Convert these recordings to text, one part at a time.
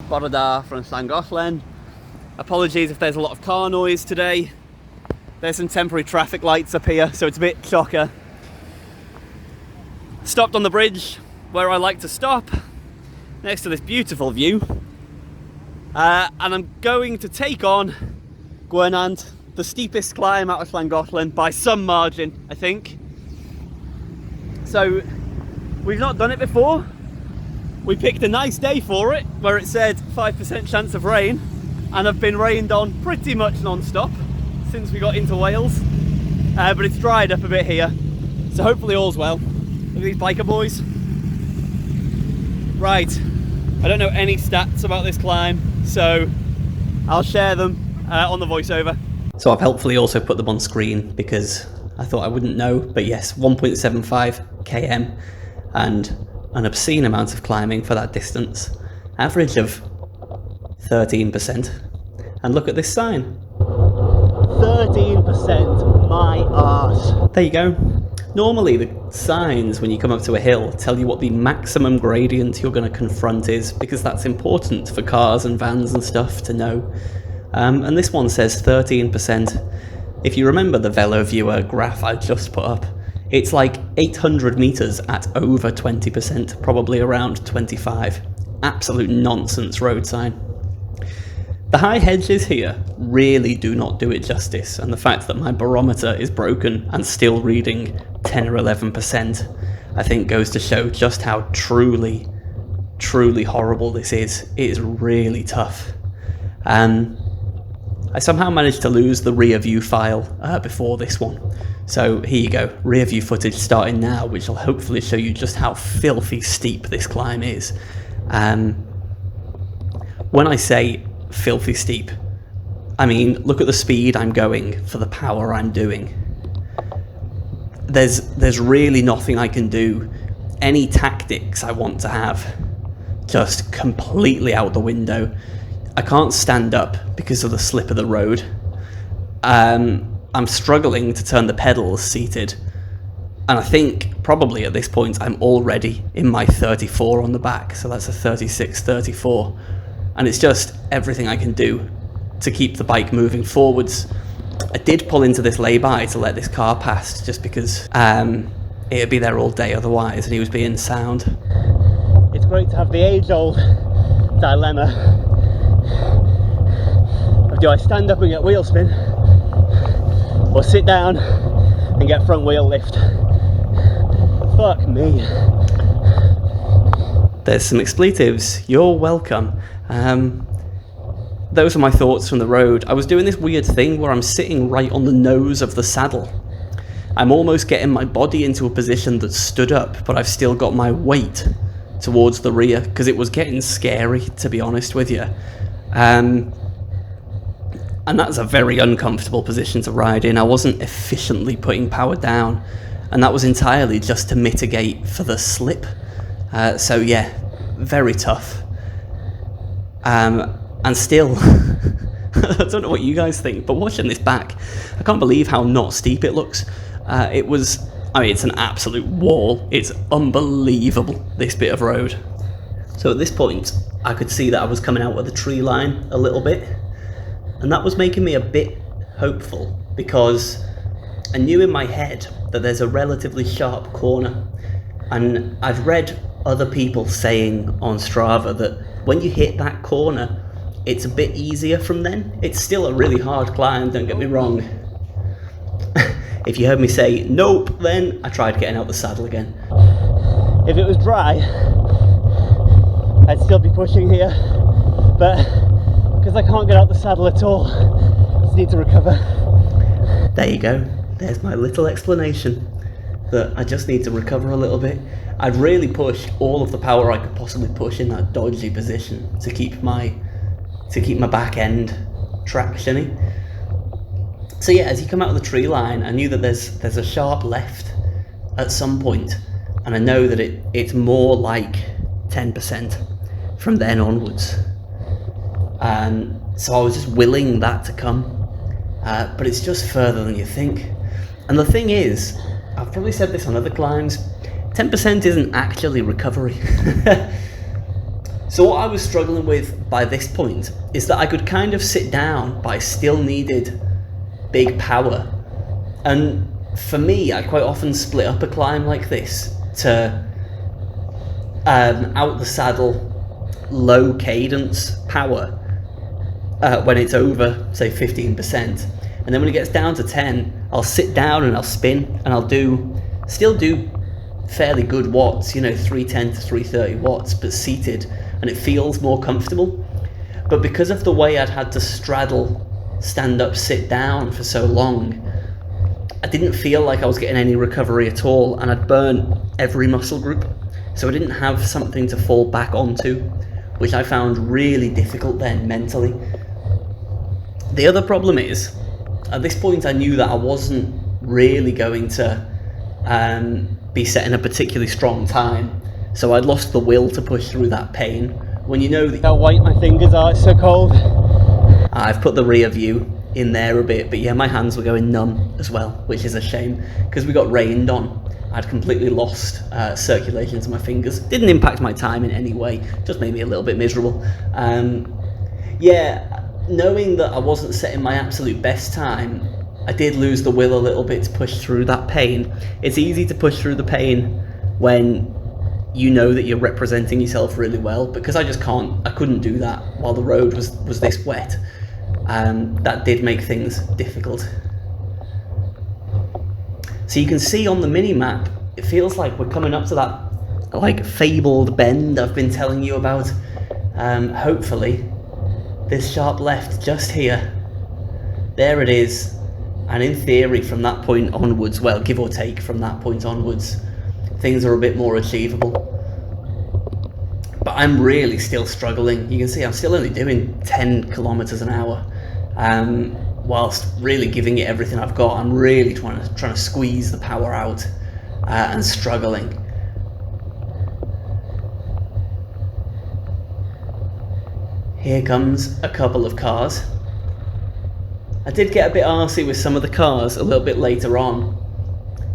Bore from Llangollen. Apologies if there's a lot of car noise today. There's some temporary traffic lights up here, so it's a bit chocker. Stopped on the bridge where I like to stop, next to this beautiful view. And I'm going to take on Gwernant, the steepest climb out of Llangollen by some margin, I think. So, we've not done it before. We picked a nice day for it, where it said 5% chance of rain, and I've been rained on pretty much non-stop since we got into Wales. But it's dried up a bit here, so hopefully all's well. Look at these biker boys. Right, I don't know any stats about this climb, so I'll share them on the voiceover. So I've helpfully also put them on screen because I thought I wouldn't know, but yes, 1.75 km and an obscene amount of climbing for that distance. Average of 13%. And look at this sign. 13%, my arse. There you go. Normally the signs when you come up to a hill tell you what the maximum gradient you're going to confront is, because that's important for cars and vans and stuff to know. And this one says 13%. If you remember the VeloViewer graph I just put up, it's like 800 meters at over 20%, probably around 25. Absolute nonsense road sign. The high hedges here really do not do it justice, and the fact that my barometer is broken and still reading 10 or 11%, I think goes to show just how truly horrible this is. It is really tough. I somehow managed to lose the rear view file before this one. So here you go, rear view footage starting now, which will hopefully show you just how filthy steep this climb is. When I say filthy steep, I mean, look at the speed I'm going for the power I'm doing. There's really nothing I can do. Any tactics I want to have, just completely out the window. I can't stand up because of the slip of the road. I'm struggling to turn the pedals seated. And I think probably at this point I'm already in my 34 on the back. So that's a 36, 34. And it's just everything I can do to keep the bike moving forwards. I did pull into this lay-by to let this car pass just because it'd be there all day otherwise, and he was being sound. It's great to have the age-old dilemma. Do I stand up and get wheel spin, or sit down and get front wheel lift? Fuck me. There's some expletives. You're welcome. Those are my thoughts from the road. I was doing this weird thing where I'm sitting right on the nose of the saddle. I'm almost getting my body into a position that's stood up, but I've still got my weight towards the rear, because it was getting scary, to be honest with you. And that's a very uncomfortable position to ride in. I wasn't efficiently putting power down, and that was entirely just to mitigate for the slip. So yeah, very tough. And still, I don't know what you guys think, but watching this back, I can't believe how not steep it looks. It's an absolute wall. It's unbelievable, this bit of road. So at this point, I could see that I was coming out of the tree line a little bit. And that was making me a bit hopeful, because I knew in my head that there's a relatively sharp corner. And I'd read other people saying on Strava that when you hit that corner, it's a bit easier from then. It's still a really hard climb, don't get me wrong. If you heard me say nope, then I tried getting out the saddle again. If it was dry, I'd still be pushing here, but because I can't get out the saddle at all, I just need to recover. There you go. There's my little explanation, that I just need to recover a little bit. I'd really pushed all of the power I could possibly push in that dodgy position to keep my back end tractiony. So yeah, as you come out of the tree line, I knew that there's a sharp left at some point, and I know that it's more like 10% from then onwards. So I was just willing that to come, but it's just further than you think. And the thing is, I've probably said this on other climbs, 10% isn't actually recovery. So what I was struggling with by this point is that I could kind of sit down, but I still needed big power. And for me, I quite often split up a climb like this to out the saddle, low cadence power when it's over, say, 15%. And then when it gets down to 10, I'll sit down and I'll spin, and I'll still do fairly good watts, 310 to 330 watts, but seated, and it feels more comfortable. But because of the way I'd had to straddle, stand up, sit down for so long, I didn't feel like I was getting any recovery at all, and I'd burnt every muscle group, so I didn't have something to fall back onto, which I found really difficult then mentally. The other problem is, at this point I knew that I wasn't really going to be setting a particularly strong time, so I'd lost the will to push through that pain. When you know that... How white my fingers are, it's so cold. I've put the rear view in there a bit, but yeah, my hands were going numb as well, which is a shame, because we got rained on. I'd completely lost circulation to my fingers. Didn't impact my time in any way, just made me a little bit miserable. Yeah, knowing that I wasn't setting my absolute best time, I did lose the will a little bit to push through that pain. It's easy to push through the pain when you know that you're representing yourself really well, because I couldn't do that while the road was this wet. That did make things difficult. So you can see on the mini-map, it feels like we're coming up to that fabled bend I've been telling you about. Hopefully, this sharp left just here, there it is. And in theory, from that point onwards, well, give or take from that point onwards, things are a bit more achievable. But I'm really still struggling. You can see I'm still only doing 10 kilometers an hour. Whilst really giving it everything I've got. I'm really trying to squeeze the power out and struggling. Here comes a couple of cars. I did get a bit arsey with some of the cars a little bit later on,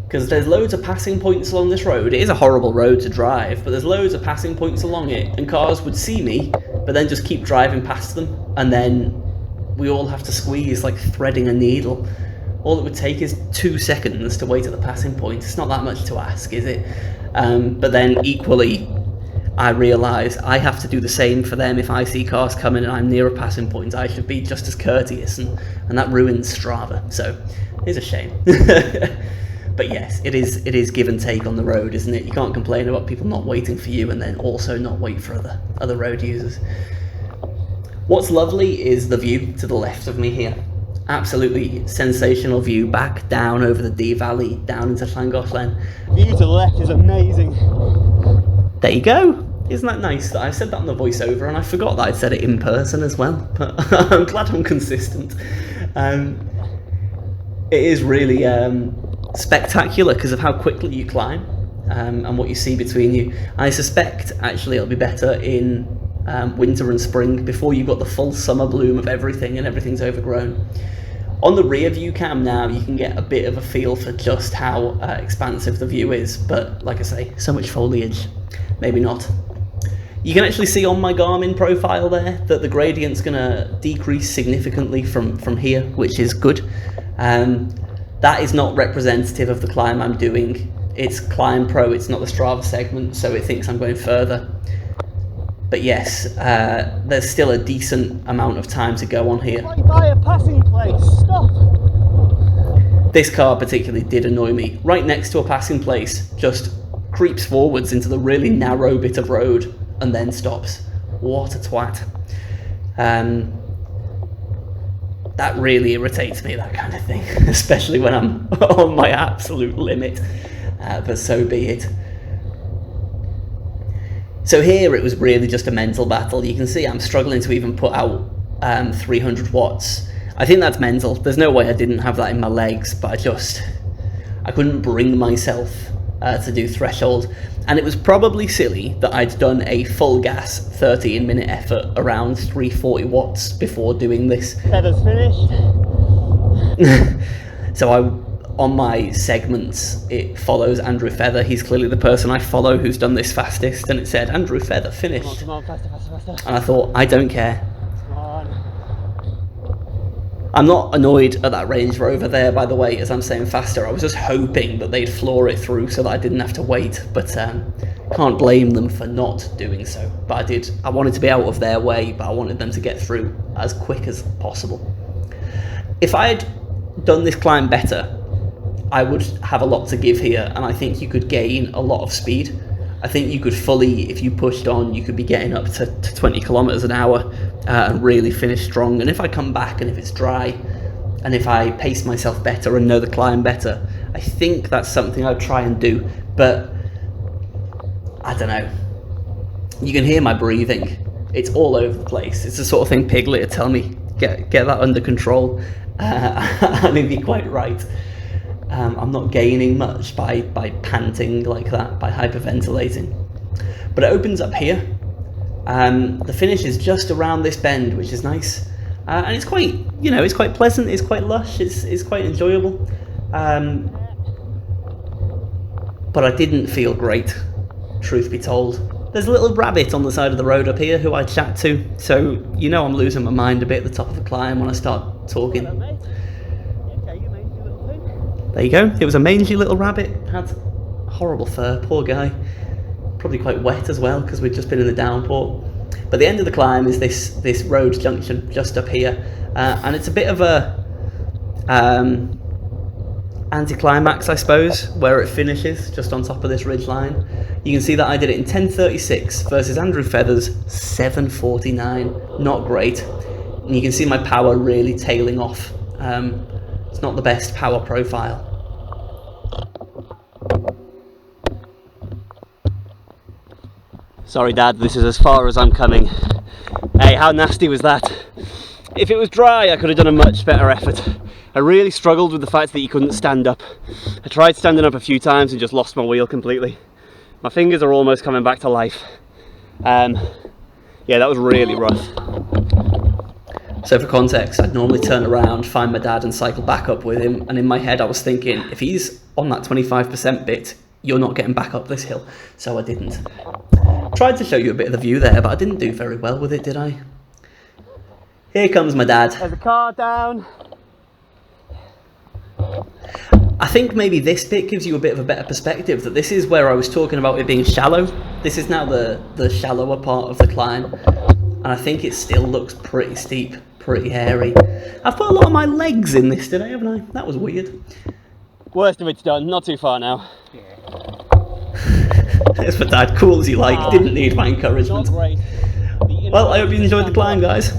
because there's loads of passing points along this road. It is a horrible road to drive, but there's loads of passing points along it, and cars would see me, but then just keep driving past them, and then we all have to squeeze like threading a needle. All it would take is 2 seconds to wait at the passing point. It's not that much to ask, is it? But then equally, I realise I have to do the same for them. If I see cars coming and I'm near a passing point, I should be just as courteous, and that ruins Strava. So it's a shame. But yes, it is give and take on the road, isn't it? You can't complain about people not waiting for you and then also not wait for other road users. What's lovely is the view to the left of me here. Absolutely sensational view back down over the Dee Valley, down into Llangollen. View to the left is amazing. There you go. Isn't that nice that I said that on the voiceover and I forgot that I'd said it in person as well? But I'm glad I'm consistent. It is really spectacular because of how quickly you climb and what you see between you. I suspect actually it'll be better in winter and spring, before you've got the full summer bloom of everything and everything's overgrown. On the rear view cam now, you can get a bit of a feel for just how expansive the view is, but like I say, so much foliage, maybe not. You can actually see on my Garmin profile there that the gradient's going to decrease significantly from here, which is good. That is not representative of the climb I'm doing. It's Climb Pro, it's not the Strava segment, so it thinks I'm going further. But yes, there's still a decent amount of time to go on here. Right by a passing place, stop! This car particularly did annoy me. Right next to a passing place, just creeps forwards into the really narrow bit of road and then stops. What a twat. That really irritates me, that kind of thing, especially when I'm on my absolute limit, but so be it. So here it was really just a mental battle. You can see I'm struggling to even put out 300 watts. I think that's mental. There's no way I didn't have that in my legs, but I couldn't bring myself to do threshold. And it was probably silly that I'd done a full gas 13-minute effort around 340 watts before doing this. Feathers finished. So on my segments, it follows Andrew Feather. He's clearly the person I follow who's done this fastest, and it said Andrew Feather finished. Come on, faster, faster, faster. And I thought, I don't care. Come on. I'm not annoyed at that Range Rover there, by the way, as I'm saying faster. I was just hoping that they'd floor it through so that I didn't have to wait, but can't blame them for not doing so. But I wanted to be out of their way, but I wanted them to get through as quick as possible. If I had done this climb better, I would have a lot to give here, and I think you could gain a lot of speed. I think you could fully, if you pushed on, you could be getting up to 20 kilometers an hour and really finish strong. And if I come back and if it's dry and if I pace myself better and know the climb better, I think that's something I'd try and do. But I don't know. You can hear my breathing. It's all over the place. It's the sort of thing Piglet would tell me, get that under control. And he'd be quite right. I'm not gaining much by panting like that, by hyperventilating. But it opens up here. The finish is just around this bend, which is nice. And it's quite, it's quite pleasant, it's quite lush, it's quite enjoyable. But I didn't feel great, truth be told. There's a little rabbit on the side of the road up here who I chat to, so I'm losing my mind a bit at the top of the climb when I start talking. There you go, it was a mangy little rabbit, had horrible fur, poor guy. Probably quite wet as well because we'd just been in the downpour. But the end of the climb is this road junction just up here, and it's a bit of a anticlimax, I suppose, where it finishes just on top of this ridge line. You can see that I did it in 10:36 versus Andrew Feather's 7:49. Not great. And you can see my power really tailing off. It's not the best power profile. Sorry, Dad, this is as far as I'm coming. Hey, how nasty was that? If it was dry, I could have done a much better effort. I really struggled with the fact that you couldn't stand up. I tried standing up a few times and just lost my wheel completely. My fingers are almost coming back to life. Yeah, that was really rough. So for context, I'd normally turn around, find my dad and cycle back up with him, and in my head I was thinking, if he's on that 25% bit, you're not getting back up this hill. So I didn't. Tried to show you a bit of the view there, but I didn't do very well with it, did I? Here comes my dad. There's a car down. I think maybe this bit gives you a bit of a better perspective, that this is where I was talking about it being shallow. This is now the shallower part of the climb, and I think it still looks pretty steep, pretty hairy. I've put a lot of my legs in this today, haven't I? That was weird. Worst of it's done, not too far now. It's for Dad, cool as you like, didn't need my encouragement. Not great. Well, I hope you enjoyed the climb, guys.